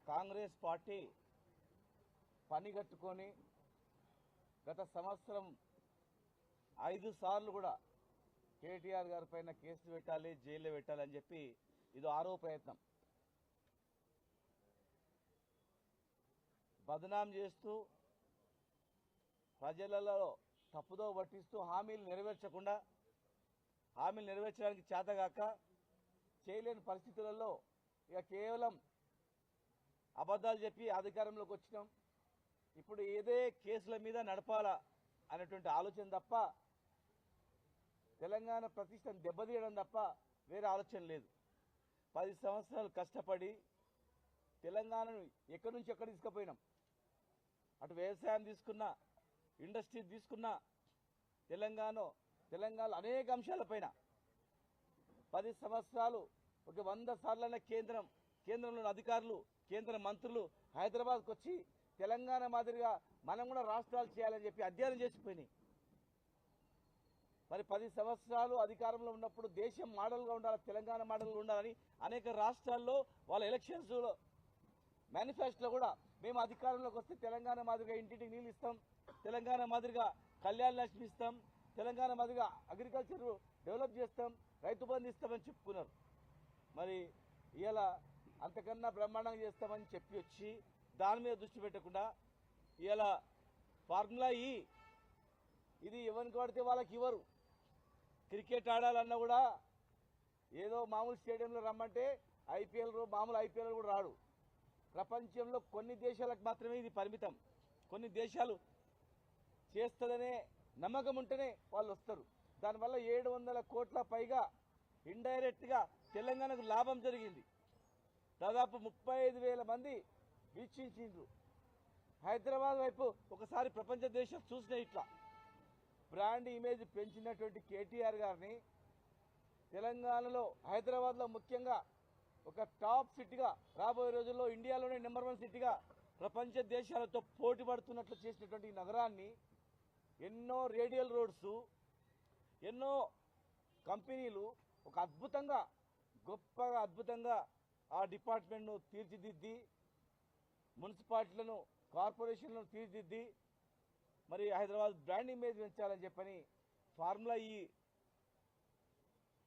Congress party పనిగట్టుకొని గత సంవత్సరం 5 సార్లు కూడా కేటీఆర్ గారి పైన కేసులు పెట్టాలి, జైల్లో పెట్టాలని చెప్పి ఇది 6వ ప్రయత్నం. బదనాం చేస్తూ ప్రజలలో తప్పుదో పట్టిస్తూ హామీలు నెరవేర్చడానికి చేతగాక చేయలేని పరిస్థితులలో ఇక కేవలం అబద్ధాలు చెప్పి అధికారంలోకి వచ్చినాం. ఇప్పుడు ఏదే కేసుల మీద నడపాలా అనేటువంటి ఆలోచన తప్ప, తెలంగాణ ప్రతిష్టను దెబ్బతీయడం తప్ప వేరే ఆలోచన లేదు. 10 సంవత్సరాలు కష్టపడి తెలంగాణను ఎక్కడి నుంచి ఎక్కడ తీసుకుపోయినాం. అటు వ్యవసాయం తీసుకున్నా, ఇండస్ట్రీ తీసుకున్నా, తెలంగాణలో అనేక అంశాలపైన 10 సంవత్సరాలు ఒక 100 సార్లైన కేంద్రంలోని అధికారులు, కేంద్ర మంత్రులు హైదరాబాద్కు వచ్చి తెలంగాణ మాదిరిగా మనం కూడా రాష్ట్రాలు చేయాలని చెప్పి అధ్యయనం చేసిపోయినాయి. మరి 10 సంవత్సరాలు అధికారంలో ఉన్నప్పుడు దేశం మోడల్గా ఉండాలి, తెలంగాణ మోడల్గా ఉండాలని అనేక రాష్ట్రాల్లో వాళ్ళ ఎలక్షన్స్లో మేనిఫెస్టోలో కూడా మేము అధికారంలోకి వస్తే తెలంగాణ మాదిరిగా ఇంటింటికి నీళ్ళు ఇస్తాం, తెలంగాణ మాదిరిగా కళ్యాణ లక్ష్మి ఇస్తాం, తెలంగాణ మాదిరిగా అగ్రికల్చర్ డెవలప్ చేస్తాం, రైతు బంధు ఇస్తామని చెప్పుకున్నారు. మరి ఇలా అంతకన్నా బ్రహ్మాండంగా చేస్తామని చెప్పి వచ్చి దాని మీద దృష్టి పెట్టకుండా ఇలా ఫార్ములా ఇది ఎవరికి పడితే వాళ్ళకి ఇవ్వరు. క్రికెట్ ఆడాలన్నా కూడా ఏదో మామూలు స్టేడియంలో రమ్మంటే మామూలు ఐపీఎల్ కూడా రాడు. ప్రపంచంలో కొన్ని దేశాలకు మాత్రమే ఇది పరిమితం. కొన్ని దేశాలు చేస్తుందనే నమ్మకం ఉంటేనే వాళ్ళు వస్తారు. దానివల్ల 700 కోట్ల పైగా ఇండైరెక్ట్గా తెలంగాణకు లాభం జరిగింది. దాదాపు 35,000 మంది వీక్షించిండ్రు. హైదరాబాద్ వైపు ఒకసారి ప్రపంచ దేశాలు చూసిన ఇట్లా బ్రాండ్ ఇమేజ్ పెంచినటువంటి కేటీఆర్ గారిని తెలంగాణలో, హైదరాబాద్లో ముఖ్యంగా ఒక టాప్ సిటీగా, రాబోయే రోజుల్లో ఇండియాలోనే నెంబర్ 1 సిటీగా ప్రపంచ దేశాలతో పోటీ పడుతున్నట్లు చేసినటువంటి ఈ నగరాన్ని ఎన్నో రేడియల్ రోడ్స్, ఎన్నో కంపెనీలు ఒక గొప్పగా అద్భుతంగా ఆ డిపార్ట్మెంట్ను తీర్చిదిద్ది, మున్సిపాలిటీలను, కార్పొరేషన్లను తీర్చిదిద్ది మరి హైదరాబాద్ బ్రాండ్ ఇమేజ్ పెంచాలని చెప్పని ఫార్ములా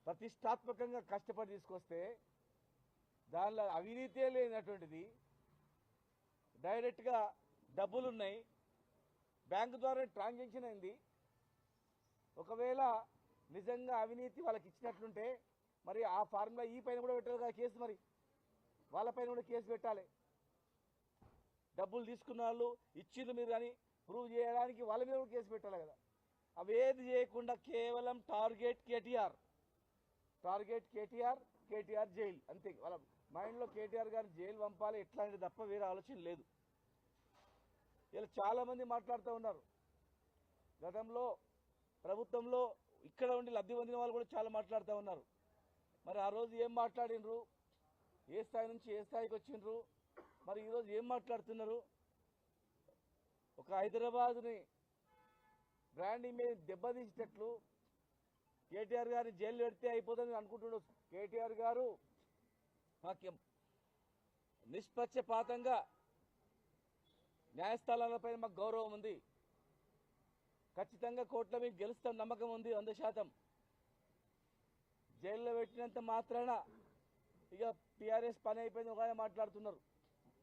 ప్రతిష్టాత్మకంగా కష్టపడి తీసుకొస్తే దానిలో అవినీతే లేనటువంటిది, డైరెక్ట్గా డబ్బులున్నాయి, బ్యాంకు ద్వారా ట్రాన్సాక్షన్ అయింది. ఒకవేళ నిజంగా అవినీతి వాళ్ళకి ఇచ్చినట్లుంటే మరి ఆ ఫార్ములా పైన కూడా పెట్టాలి కదా కేసు. మరి వాళ్ళపైన కూడా కేసు పెట్టాలి. డబ్బులు తీసుకున్న వాళ్ళు ఇచ్చిండ్రు మీరు అని ప్రూవ్ చేయడానికి వాళ్ళ మీద కూడా కేసు పెట్టాలి కదా. అవేది చేయకుండా కేవలం టార్గెట్ కేటీఆర్ జైలు అంతే. వాళ్ళ మైండ్లో కేటీఆర్ గారు జైలు పంపాలి ఎట్లాంటిది తప్ప వేరే ఆలోచన లేదు. ఇలా చాలామంది మాట్లాడుతూ ఉన్నారు. గతంలో ప్రభుత్వంలో ఇక్కడ ఉండి లబ్ధి పొందిన వాళ్ళు కూడా చాలా మాట్లాడుతూ ఉన్నారు. మరి ఆ రోజు ఏం మాట్లాడినరు, ఏ స్థాయి నుంచి ఏ స్థాయికి వచ్చిండ్రు, మరి ఈరోజు ఏం మాట్లాడుతున్నారు? ఒక హైదరాబాద్ని బ్రాండ్ ఇమేజ్ దెబ్బతీసేటట్లు కేటీఆర్ గారిని జైలు పెడితే అయిపోతుంది అనుకుంటున్నాడు. కేటీఆర్ గారు మాకు నిష్పక్షపాతంగా న్యాయస్థానాలపై మాకు గౌరవం ఉంది, ఖచ్చితంగా కోర్టులో మీకు గెలుస్తాం నమ్మకం ఉంది 100%. జైల్లో పెట్టినంత మాత్రాన ఇక టీఆర్ఎస్ పని అయిపోయింది ఒక మాట్లాడుతున్నారు,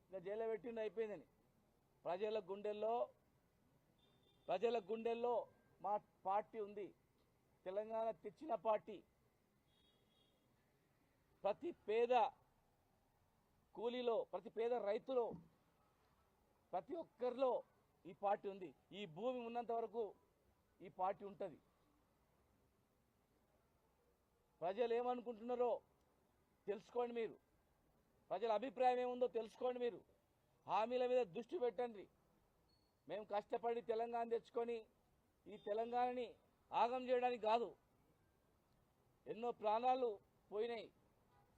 ఇక జైల్లో పెట్టిండి అయిపోయిందని. ప్రజల గుండెల్లో మా పార్టీ ఉంది, తెలంగాణ తెచ్చిన పార్టీ. ప్రతి పేద కూలీలో, ప్రతి పేద రైతులో, ప్రతి ఒక్కరిలో ఈ పార్టీ ఉంది. ఈ భూమి ఉన్నంత వరకు ఈ పార్టీ ఉంటుంది. ప్రజలు ఏమనుకుంటున్నారో తెలుసుకోండి మీరు, ప్రజల అభిప్రాయం ఏముందో తెలుసుకోండి మీరు. హామీల మీద దృష్టి పెట్టండి. మేము కష్టపడి తెలంగాణ తెచ్చుకొని ఈ తెలంగాణని ఆగం చేయడానికి కాదు. ఎన్నో ప్రాణాలు పోయినాయి,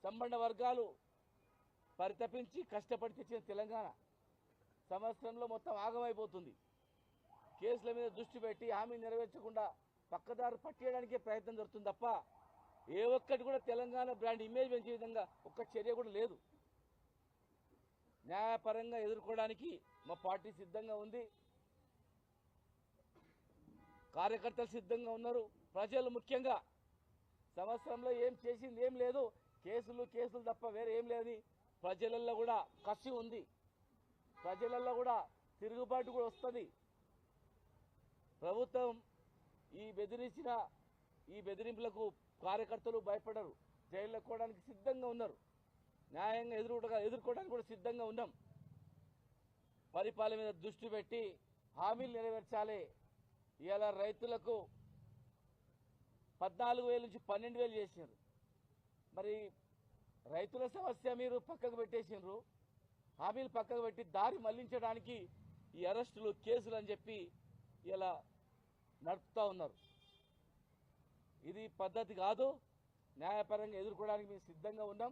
సంబంధ వర్గాలు పరితపించి కష్టపడి తెచ్చిన తెలంగాణ సంవత్సరంలో మొత్తం ఆగమైపోతుంది. కేసుల మీద దృష్టి పెట్టి హామీ నెరవేర్చకుండా పక్కదారు పట్టేయడానికే ప్రయత్నం జరుగుతుంది తప్ప ఏ ఒక్కటి కూడా తెలంగాణ బ్రాండ్ ఇమేజ్ పెంచే విధంగా ఒక్క చర్య కూడా లేదు. న్యాయపరంగా ఎదుర్కోవడానికి మా పార్టీ సిద్ధంగా ఉంది, కార్యకర్తలు సిద్ధంగా ఉన్నారు. ప్రజలు ముఖ్యంగా సంవత్సరంలో ఏం చేసింది ఏం లేదు, కేసులు తప్ప వేరే ఏం లేదని ప్రజలలో కూడా కసి ఉంది, ప్రజలలో కూడా తిరుగుబాటు కూడా వస్తుంది. ప్రభుత్వం ఈ బెదిరింపులకు కార్యకర్తలు భయపడరు, జైల్లో కోవడానికి సిద్ధంగా ఉన్నారు, న్యాయంగా ఎదుర్కోవడానికి కూడా సిద్ధంగా ఉన్నాం. పరిపాలన మీద దృష్టి పెట్టి హామీలు నెరవేర్చాలి. ఇవాళ రైతులకు 14,000 నుంచి 12,000 చేసినారు. మరి రైతుల సమస్య మీరు పక్కకు పెట్టేసినారు, హామీలు పక్కకు పెట్టి దారి మళ్లించడానికి ఈ అరెస్టులు కేసులు అని చెప్పి ఇలా నడుపుతూ ఉన్నారు. ఇది పద్ధతి కాదు. న్యాయపరంగా ఎదుర్కోవడానికి మేము సిద్ధంగా ఉన్నాం.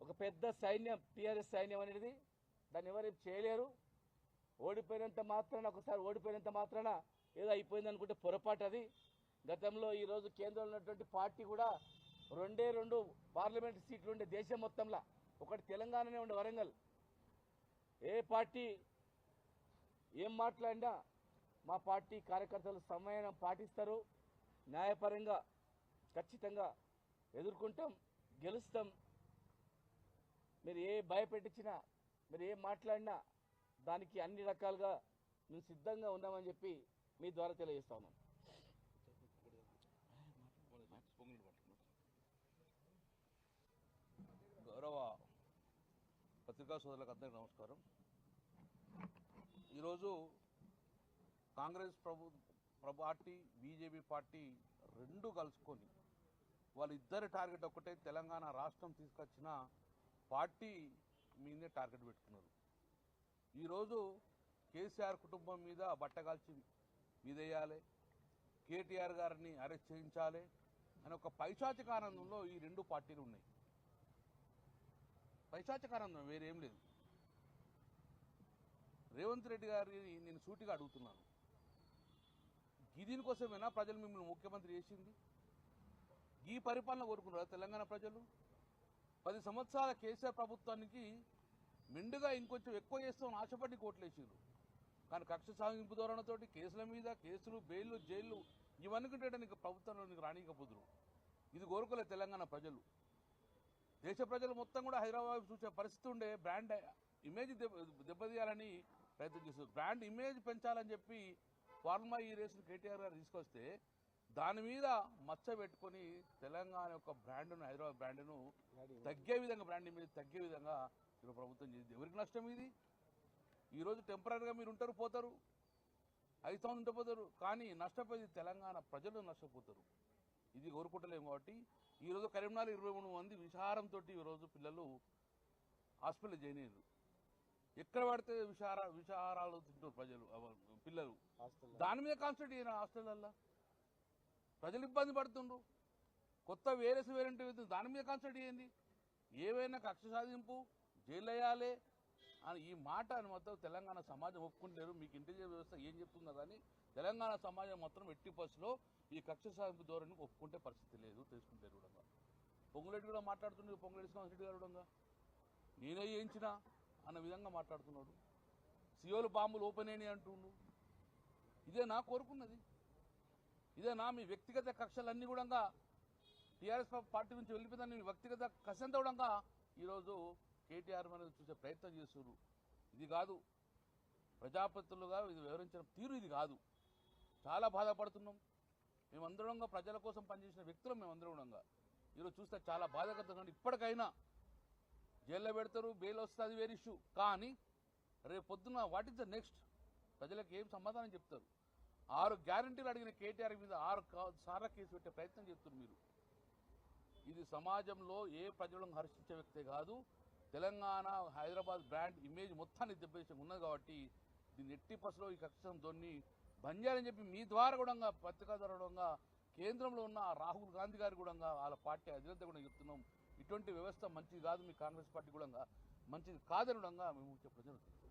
ఒక పెద్ద సైన్యం టీఆర్ఎస్ సైన్యం అనేది, దాన్ని ఎవరు చేయలేరు. ఓడిపోయినంత మాత్రాన ఏదో అయిపోయింది అనుకుంటే పొరపాటు అది. గతంలో ఈరోజు కేంద్రంలో ఉన్నటువంటి పార్టీ కూడా 2 పార్లమెంట్ సీట్లు ఉండే దేశం మొత్తంలో, ఒకటి తెలంగాణనే ఉండే వరంగల్. ఏ పార్టీ ఏం మాట్లాడినా మా పార్టీ కార్యకర్తలు సమయం పాటిస్తారు. న్యాయపరంగా ఖచ్చితంగా ఎదుర్కొంటాం, గెలుస్తాం. మీరు ఏ భయపెట్టించినా, మీరు ఏం మాట్లాడినా దానికి అన్ని రకాలుగా మేము సిద్ధంగా ఉన్నామని చెప్పి మీ ద్వారా తెలియజేస్తా ఉన్నాం. గౌరవ పత్రికా సోదరులకు అందరికీ నమస్కారం. ఈరోజు కాంగ్రెస్ పార్టీ, బీజేపీ పార్టీ రెండు కలుసుకొని వాళ్ళిద్దరి టార్గెట్ ఒక్కటే, తెలంగాణ రాష్ట్రం తీసుకొచ్చిన పార్టీ మీదే టార్గెట్ పెట్టుకున్నారు. ఈరోజు కేసీఆర్ కుటుంబం మీద బట్టగాల్చి మీదేయాలి, కేటీఆర్ గారిని అరెస్ట్ చేయించాలి అని ఒక పైశాచిక ఆనందంలో ఈ రెండు పార్టీలు ఉన్నాయి. పైశాచిక ఆనందం వేరేం లేదు. రేవంత్ రెడ్డి గారిని నేను సూటిగా అడుగుతున్నాను, దీనికోసమేనా ప్రజలు మిమ్మల్ని ముఖ్యమంత్రి చేసింది? ఈ పరిపాలన కోరుకున్నారా తెలంగాణ ప్రజలు? 10 సంవత్సరాల కేసీఆర్ ప్రభుత్వానికి మెండుగా ఇంకొంచెం ఎక్కువ చేస్తామని ఆశపడి కోట్లేసారు. కానీ కక్ష సాగింపు ధోరణితోటి కేసుల మీద కేసులు, బెయిల్లు, జైళ్లు ఇవన్నీ నీకు ప్రభుత్వంలో రానికపోదురు. ఇది కోరుకోలేదు తెలంగాణ ప్రజలు. దేశ ప్రజలు మొత్తం కూడా హైదరాబాద్ చూసే పరిస్థితి ఉండే, బ్రాండ్ ఇమేజ్ దెబ్బతీయాలని ప్రయత్నం చేస్తారు. బ్రాండ్ ఇమేజ్ పెంచాలని చెప్పి ఫార్మా ఈ రేసును కేటీఆర్ గారు తీసుకొస్తే దాని మీద మచ్చ పెట్టుకొని తెలంగాణ యొక్క బ్రాండ్ను, హైదరాబాద్ బ్రాండ్ను తగ్గే విధంగా, బ్రాండ్ ఇమేజ్ తగ్గే విధంగా ఇప్పుడు ప్రభుత్వం చేసింది. ఎవరికి నష్టం ఇది? ఈరోజు టెంపరీగా మీరు ఉంటారు, పోతారు, 5 సంవత్సరాలు ఉండిపోతారు, కానీ నష్టపోయేది తెలంగాణ ప్రజలు నష్టపోతారు. ఇది కోరుకుంటలేము. కాబట్టి ఈరోజు కరీంనగర్ 23 మంది విషారంతో ఈరోజు పిల్లలు హాస్పిటల్ జాయిన్ అయ్యారు. ఎక్కడ పడితే విషాహారాలు తింటారు పిల్లలు. దాని మీద కాన్సన్ట్రేట్ చేయను. హాస్టల్లో ప్రజలు ఇబ్బంది పడుతుండ్రు, కొత్త వేరెంట్ దాని మీద కాన్సన్ట్రేట్ చేయండి. ఏవైనా కక్ష సాధింపు, జైలు వేయాలి అని ఈ మాట అని మొత్తం తెలంగాణ సమాజం ఒప్పుకుంటారు. మీకు ఇంటెలిజెన్స్ వ్యవస్థ ఏం చెప్తుందో కానీ తెలంగాణ సమాజం మాత్రం ఎట్టి పరిస్థితిలో ఈ కక్ష సాధింపు ధోరణి ఒప్పుకుంటే పరిస్థితి లేదు, తెలుసుకుంటారు కూడా. పొంగులేటి కూడా మాట్లాడుతున్నాడు, పొంగులేటి శ్రీనివాసరెడ్డి గారు కూడా నేనే చేయించినా అన్న విధంగా మాట్లాడుతున్నాడు. సియోలు బాంబులు ఓపెన్ అయినాయి అంటుండు. ఇదే నా కోరుకున్నది? ఇదే నా మీ వ్యక్తిగత కక్షలన్నీ కూడా టీఆర్ఎస్ పార్టీ నుంచి వెళ్ళిపోయిందని వ్యక్తిగత కసంతా కూడా ఈరోజు కేటీఆర్ మీద చూసే ప్రయత్నం చేస్తున్నారు. ఇది కాదు, ప్రజాప్రతినిధులుగా ఇది వివరించిన తీరు ఇది కాదు. చాలా బాధపడుతున్నాం. మేమందరం ప్రజల కోసం పనిచేసిన వ్యక్తులు మేమందరం ఈరోజు చూస్తే చాలా బాధాకరంగా. ఇప్పటికైనా జైల్లో పెడతారు, బెయిల్ వస్తుంది, వేరే ఇష్యూ. కానీ రేపు పొద్దున వాట్ ఈస్ ద నెక్స్ట్? ప్రజలకు ఏం సమాధానం చెప్తారు? 6 గ్యారంటీలు అడిగిన కేటీఆర్ మీద 6 సార్లు కేసు పెట్టే ప్రయత్నం చేస్తున్నారు మీరు. ఇది సమాజంలో ఏ ప్రజలను హర్షించే వ్యక్తే కాదు. తెలంగాణ, హైదరాబాద్ బ్రాండ్ ఇమేజ్ మొత్తాన్ని దెబ్బతీసి ఉన్నది. కాబట్టి దీన్ని ఎట్టి పసలో ఈ కక్షను దొన్ని బంద్ చేయాలని చెప్పి మీ ద్వారా కూడా పత్రికా ద్వారా కేంద్రంలో ఉన్న రాహుల్ గాంధీ గారు కూడా వాళ్ళ పార్టీ అధినేత కూడా చెప్తున్నాం. ఇటువంటి వ్యవస్థ మంచిది కాదు, మీ కాంగ్రెస్ పార్టీ కూడా మంచిది కాదని మేము చెప్పడం జరుగుతుంది.